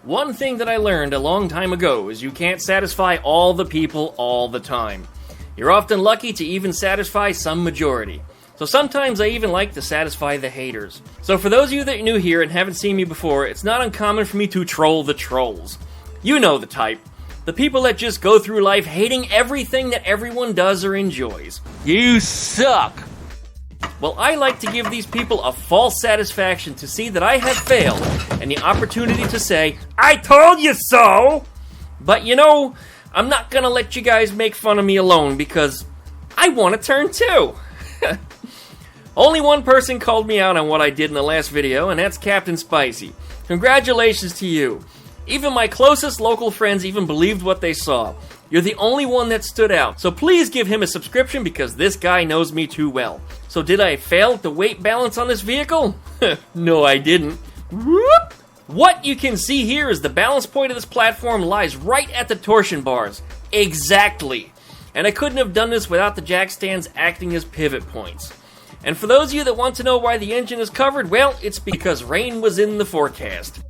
One thing that I learned a long time ago is you can't satisfy all the people all the time. You're often lucky to even satisfy some majority. So sometimes I even like to satisfy the haters. So for those of you that are new here and haven't seen me before, it's not uncommon for me to troll the trolls. You know the type. The people that just go through life hating everything that everyone does or enjoys. You suck! Well, I like to give these people a false satisfaction to see that I have failed, and the opportunity to say, I told you so! But you know, I'm not gonna let you guys make fun of me alone, because I want to turn too! Only one person called me out on what I did in the last video, and that's Captain Spicy. Congratulations to you. Even my closest local friends even believed what they saw. You're the only one that stood out, so please give him a subscription because this guy knows me too well. So did I fail at the weight balance on this vehicle? No, I didn't. Whoop! What you can see here is the balance point of this platform lies right at the torsion bars. Exactly. And I couldn't have done this without the jack stands acting as pivot points. And for those of you that want to know why the engine is covered, well, it's because rain was in the forecast.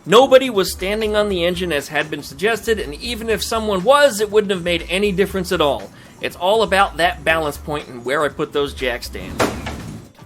Nobody was standing on the engine as had been suggested, and even if someone was, it wouldn't have made any difference at all. It's all about that balance point and where I put those jack stands.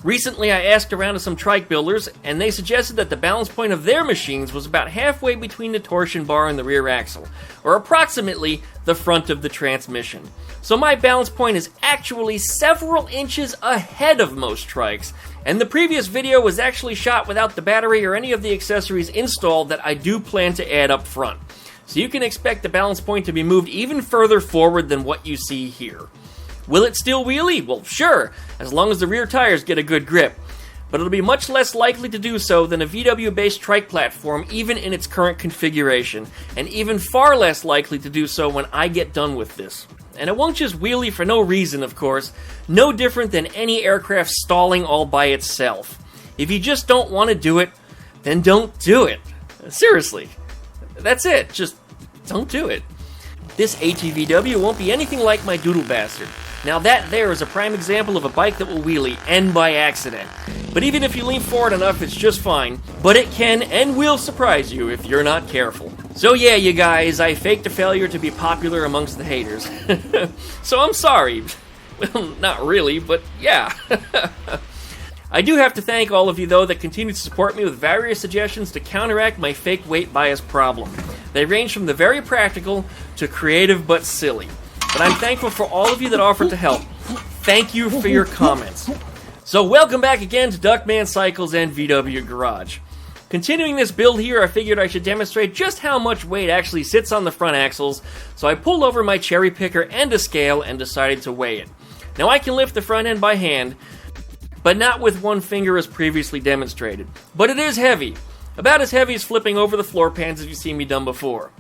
Recently, I asked around to some trike builders, and they suggested that the balance point of their machines was about halfway between the torsion bar and the rear axle, or approximately the front of the transmission. So my balance point is actually several inches ahead of most trikes, and the previous video was actually shot without the battery or any of the accessories installed that I do plan to add up front. So you can expect the balance point to be moved even further forward than what you see here. Will it still wheelie? Well, sure, as long as the rear tires get a good grip. But it'll be much less likely to do so than a VW-based trike platform even in its current configuration, and even far less likely to do so when I get done with this. And it won't just wheelie for no reason, of course, no different than any aircraft stalling all by itself. If you just don't want to do it, then don't do it. Seriously. That's it, just don't do it. This ATVW won't be anything like my DoodleBastard. Now that there is a prime example of a bike that will wheelie, and by accident. But even if you lean forward enough, it's just fine. But it can and will surprise you if you're not careful. So yeah, you guys, I faked a failure to be popular amongst the haters. So I'm sorry. Well, not really, but yeah. I do have to thank all of you, though, that continue to support me with various suggestions to counteract my fake weight bias problem. They range from the very practical to creative but silly. But I'm thankful for all of you that offered to help. Thank you for your comments. So welcome back again to Duckman Cycles and VW Garage. Continuing this build here, I figured I should demonstrate just how much weight actually sits on the front axles, so I pulled over my cherry picker and a scale and decided to weigh it. Now I can lift the front end by hand, but not with one finger as previously demonstrated. But it is heavy. About as heavy as flipping over the floor pans as you've seen me done before.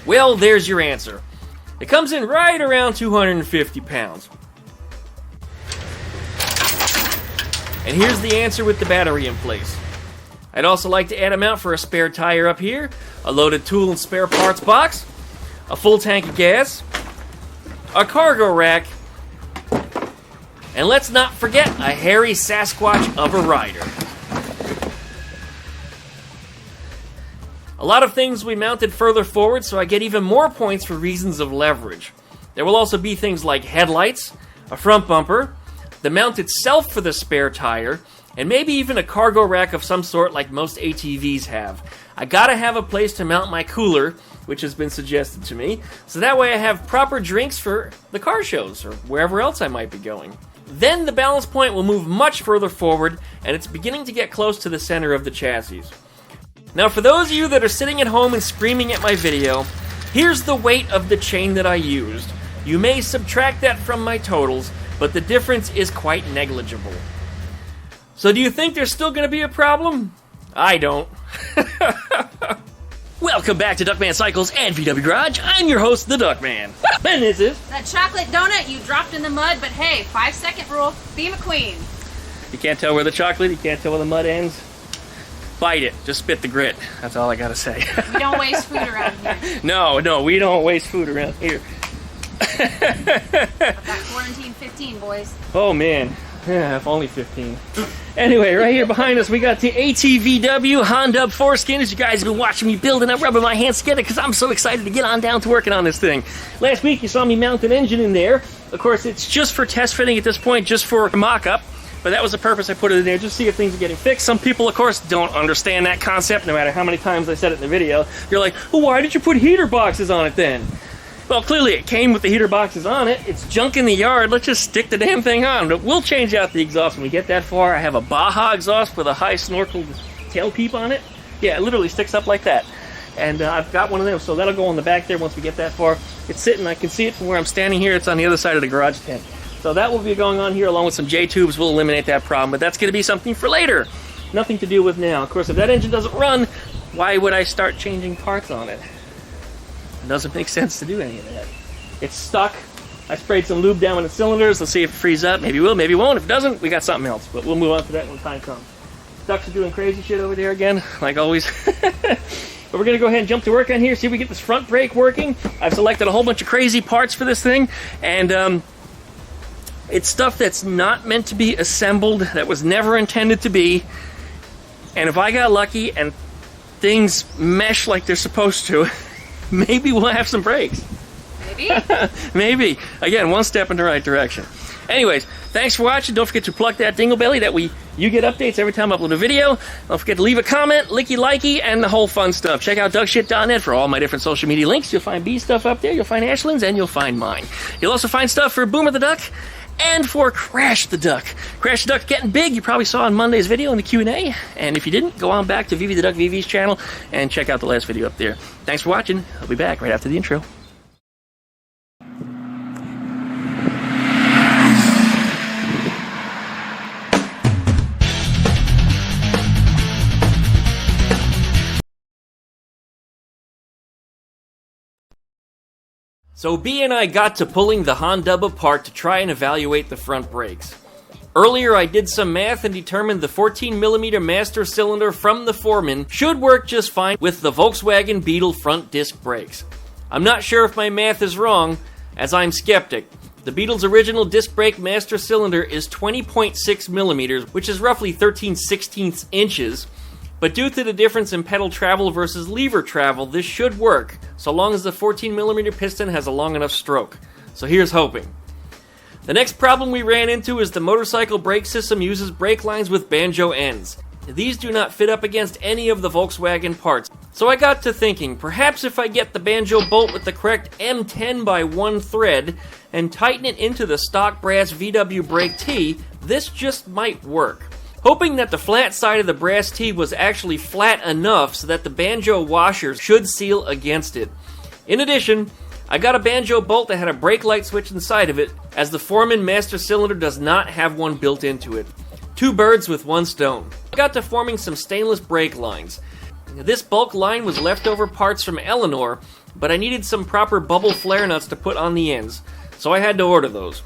Well, there's your answer. It comes in right around 250 pounds. And here's the answer with the battery in place. I'd also like to add a mount for a spare tire up here, a loaded tool and spare parts box, a full tank of gas, a cargo rack, and let's not forget a hairy Sasquatch of a rider. A lot of things will be mounted further forward, so I get even more points for reasons of leverage. There will also be things like headlights, a front bumper, the mount itself for the spare tire, and maybe even a cargo rack of some sort like most ATVs have. I gotta have a place to mount my cooler, which has been suggested to me, so that way I have proper drinks for the car shows or wherever else I might be going. Then the balance point will move much further forward, and it's beginning to get close to the center of the chassis. Now for those of you that are sitting at home and screaming at my video, here's the weight of the chain that I used. You may subtract that from my totals, but the difference is quite negligible. So do you think there's still going to be a problem? I don't. Welcome back to Duckman Cycles and VW Garage. I'm your host, the Duckman. And this is... that chocolate donut you dropped in the mud, but hey, 5-second rule, be McQueen. You can't tell where the chocolate, you can't tell where the mud ends. Bite it. Just spit the grit. That's all I gotta say. We don't waste food around here. No, we don't waste food around here. I've got quarantine 15, boys. Oh man, yeah, if only 15. Anyway, right here behind us, we got the ATVW Hondub Fore5skin. As you guys have been watching me building up, rubbing my hands together because I'm so excited to get on down to working on this thing. Last week, you saw me mount an engine in there. Of course, it's just for test fitting at this point, just for mock-up. But that was the purpose I put it in there, just to see if things are getting fixed. Some people, of course, don't understand that concept, no matter how many times I said it in the video. You're like, well, why did you put heater boxes on it then? Well, clearly it came with the heater boxes on it. It's junk in the yard. Let's just stick the damn thing on. But we'll change out the exhaust when we get that far. I have a Baja exhaust with a high snorkel tailpipe on it. Yeah, it literally sticks up like that. And I've got one of them, so that'll go on the back there once we get that far. It's sitting, I can see it from where I'm standing here. It's on the other side of the garage tent. So that will be going on here along with some J-tubes. We'll eliminate that problem, but that's going to be something for later. Nothing to do with now. Of course, if that engine doesn't run, why would I start changing parts on it? It doesn't make sense to do any of that. It's stuck. I sprayed some lube down in the cylinders. Let's see if it frees up. Maybe it will, maybe it won't. If it doesn't, we got something else. But we'll move on to that when time comes. Ducks are doing crazy shit over there again, like always. But we're going to go ahead and jump to work on here, see if we get this front brake working. I've selected a whole bunch of crazy parts for this thing, and it's stuff that's not meant to be assembled, that was never intended to be. And if I got lucky and things mesh like they're supposed to, maybe we'll have some brakes. Maybe? Maybe. Again, one step in the right direction. Anyways, thanks for watching. Don't forget to plug that dingle belly. You get updates every time I upload a video. Don't forget to leave a comment, likey, and the whole fun stuff. Check out duckshit.net for all my different social media links. You'll find B stuff up there. You'll find Ashland's, and you'll find mine. You'll also find stuff for Boomer the Duck and for Crash the Duck. Crash the Duck getting big. You probably saw on Monday's video in the Q&A. And if you didn't, go on back to VV the Duck VV's channel and check out the last video up there. Thanks for watching. I'll be back right after the intro. So B and I got to pulling the Hondub apart to try and evaluate the front brakes. Earlier I did some math and determined the 14mm master cylinder from the Foreman should work just fine with the Volkswagen Beetle front disc brakes. I'm not sure if my math is wrong, as I'm skeptic. The Beetle's original disc brake master cylinder is 20.6mm, which is roughly 13/16 inches. But due to the difference in pedal travel versus lever travel, this should work, so long as the 14mm piston has a long enough stroke. So here's hoping. The next problem we ran into is the motorcycle brake system uses brake lines with Banjo ends. These do not fit up against any of the Volkswagen parts. So I got to thinking, perhaps if I get the Banjo bolt with the correct M10x1 thread and tighten it into the stock brass VW brake T, this just might work. Hoping that the flat side of the brass T was actually flat enough so that the Banjo washers should seal against it. In addition, I got a Banjo bolt that had a brake light switch inside of it, as the Foreman master cylinder does not have one built into it. Two birds with one stone. I got to forming some stainless brake lines. This bulk line was leftover parts from Eleanor, but I needed some proper bubble flare nuts to put on the ends, so I had to order those.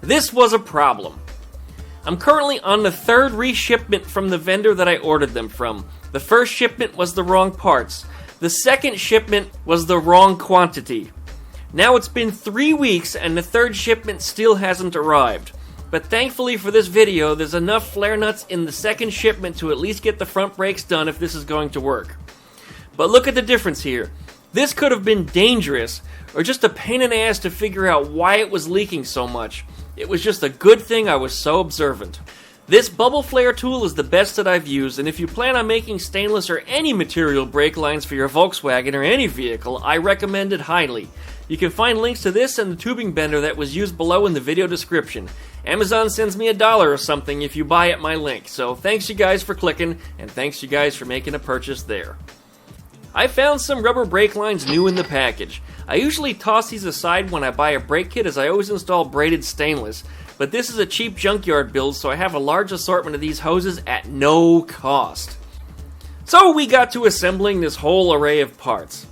This was a problem. I'm currently on the third reshipment from the vendor that I ordered them from. The first shipment was the wrong parts. The second shipment was the wrong quantity. Now it's been 3 weeks and the third shipment still hasn't arrived. But thankfully for this video, there's enough flare nuts in the second shipment to at least get the front brakes done if this is going to work. But look at the difference here. This could have been dangerous, or just a pain in the ass to figure out why it was leaking so much. It was just a good thing I was so observant. This bubble flare tool is the best that I've used, and if you plan on making stainless or any material brake lines for your Volkswagen or any vehicle, I recommend it highly. You can find links to this and the tubing bender that was used below in the video description. Amazon sends me $1 or something if you buy at my link, so thanks you guys for clicking, and thanks you guys for making a purchase there. I found some rubber brake lines new in the package. I usually toss these aside when I buy a brake kit, as I always install braided stainless, but this is a cheap junkyard build, so I have a large assortment of these hoses at no cost. So we got to assembling this whole array of parts.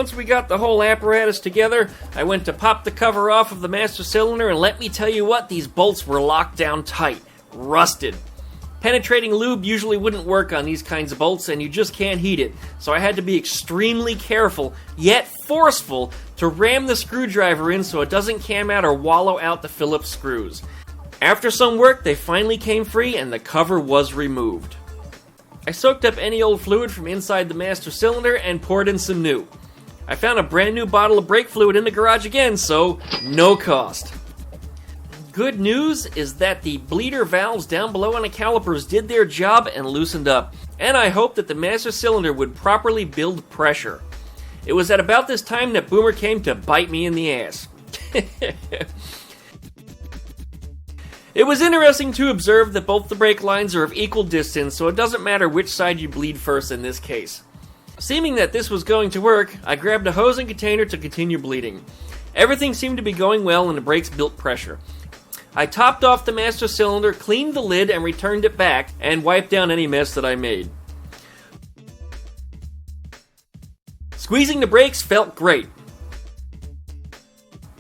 once we got the whole apparatus together, I went to pop the cover off of the master cylinder, and let me tell you what, these bolts were locked down tight. Rusted. Penetrating lube usually wouldn't work on these kinds of bolts, and you just can't heat it, so I had to be extremely careful, yet forceful, to ram the screwdriver in so it doesn't cam out or wallow out the Phillips screws. After some work, they finally came free, and the cover was removed. I soaked up any old fluid from inside the master cylinder and poured in some new. I found a brand new bottle of brake fluid in the garage again, so no cost. Good news is that the bleeder valves down below on the calipers did their job and loosened up, and I hoped that the master cylinder would properly build pressure. It was at about this time that Boomer came to bite me in the ass. It was interesting to observe that both the brake lines are of equal distance, so it doesn't matter which side you bleed first in this case. Seeming that this was going to work, I grabbed a hose and container to continue bleeding. Everything seemed to be going well and the brakes built pressure. I topped off the master cylinder, cleaned the lid and returned it back, and wiped down any mess that I made. Squeezing the brakes felt great.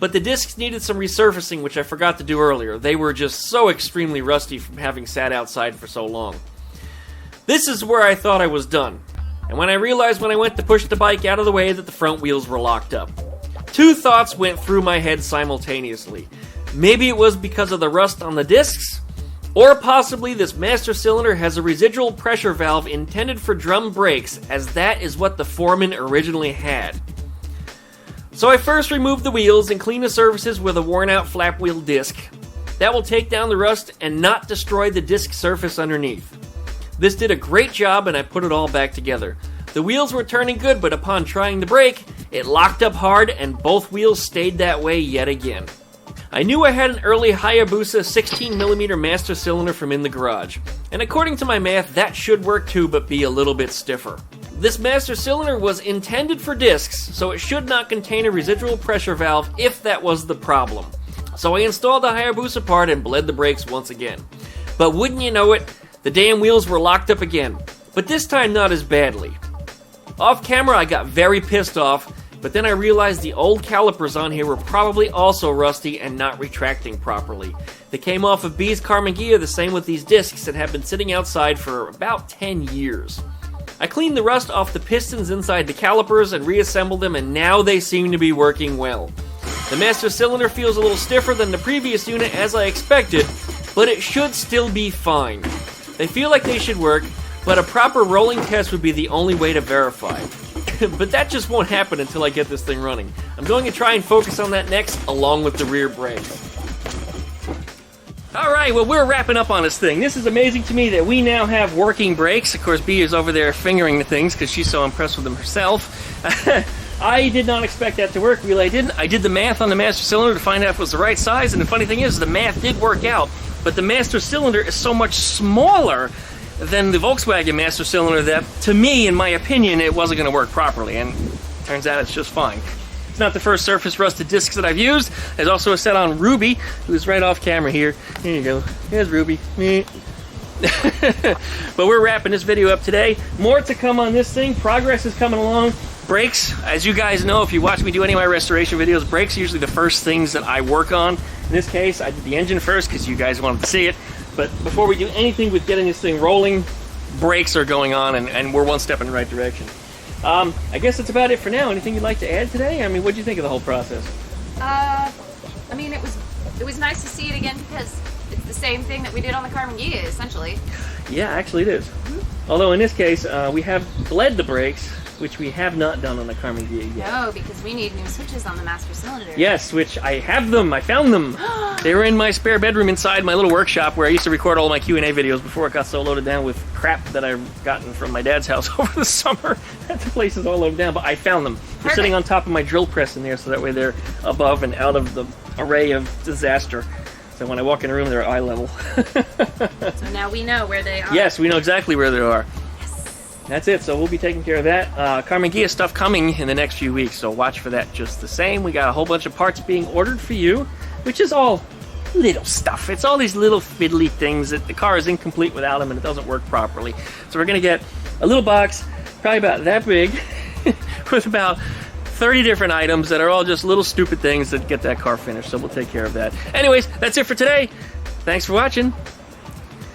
But the discs needed some resurfacing, which I forgot to do earlier. They were just so extremely rusty from having sat outside for so long. This is where I thought I was done. And when I realized when I went to push the bike out of the way that the front wheels were locked up. Two thoughts went through my head simultaneously. Maybe it was because of the rust on the discs, or possibly this master cylinder has a residual pressure valve intended for drum brakes, as that is what the Foreman originally had. So I first removed the wheels and cleaned the surfaces with a worn-out flap wheel disc. That will take down the rust and not destroy the disc surface underneath. This did a great job and I put it all back together. The wheels were turning good, but upon trying the brake, it locked up hard and both wheels stayed that way yet again. I knew I had an early Hayabusa 16mm master cylinder from in the garage, and according to my math, that should work too, but be a little bit stiffer. This master cylinder was intended for discs, so it should not contain a residual pressure valve if that was the problem. So I installed the Hayabusa part and bled the brakes once again. But wouldn't you know it, the damn wheels were locked up again, but this time not as badly. Off camera I got very pissed off, but then I realized the old calipers on here were probably also rusty and not retracting properly. They came off of B's Karmann Ghia the same with these discs and have been sitting outside for about 10 years. I cleaned the rust off the pistons inside the calipers and reassembled them, and now they seem to be working well. The master cylinder feels a little stiffer than the previous unit as I expected, but it should still be fine. They feel like they should work, but a proper rolling test would be the only way to verify. But that just won't happen until I get this thing running. I'm going to try and focus on that next, along with the rear brakes. Alright, well we're wrapping up on this thing. This is amazing to me that we now have working brakes. Of course, B is over there fingering the things because she's so impressed with them herself. I did not expect that to work, really I didn't. I did the math on the master cylinder to find out if it was the right size, and the funny thing is, the math did work out. But the master cylinder is so much smaller than the Volkswagen master cylinder that, to me, in my opinion, it wasn't going to work properly, and turns out it's just fine. It's not the first surface rusted discs that I've used. There's also a set on Ruby, who's right off camera here. Here you go. Here's Ruby. But we're wrapping this video up today. More to come on this thing. Progress is coming along. Brakes, as you guys know, if you watch me do any of my restoration videos, brakes are usually the first things that I work on. In this case, I did the engine first because you guys wanted to see it. But before we do anything with getting this thing rolling, brakes are going on, and we're one step in the right direction. I guess that's about it for now. Anything you'd like to add today? I mean, what do you think of the whole process? I mean, it was nice to see it again because it's the same thing that we did on the Karmann Ghia, essentially. Yeah, actually it is. Mm-hmm. Although in this case, we have bled the brakes, which we have not done on the Karmann Ghia yet. No, because we need new switches on the master cylinder. Yes, which I have them. I found them. They were in my spare bedroom inside my little workshop where I used to record all my Q&A videos before it got so loaded down with crap that I've gotten from my dad's house over the summer. The place is all loaded down, but I found them. They're sitting on top of my drill press in there, so that way they're above and out of the array of disaster. So when I walk in the room, they're eye level. So now we know where they are. Yes, we know exactly where they are. That's it, so we'll be taking care of that. Karmann Ghia stuff coming in the next few weeks, so watch for that just the same. We got a whole bunch of parts being ordered for you, which is all little stuff. It's all these little fiddly things that the car is incomplete without them and it doesn't work properly. So we're going to get a little box, probably about that big, with about 30 different items that are all just little stupid things that get that car finished, so we'll take care of that. Anyways, that's it for today. Thanks for watching.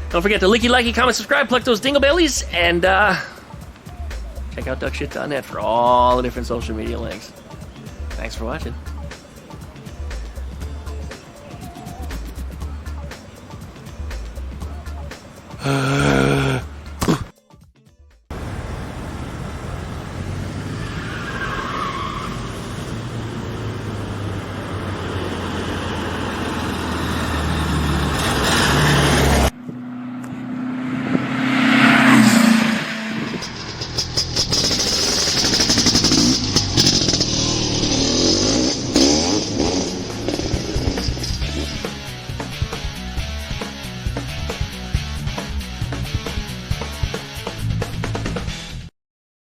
Don't forget to licky, likey, comment, subscribe, pluck those dingle bellies, and check out duckshit.net for all the different social media links. Thanks for watching.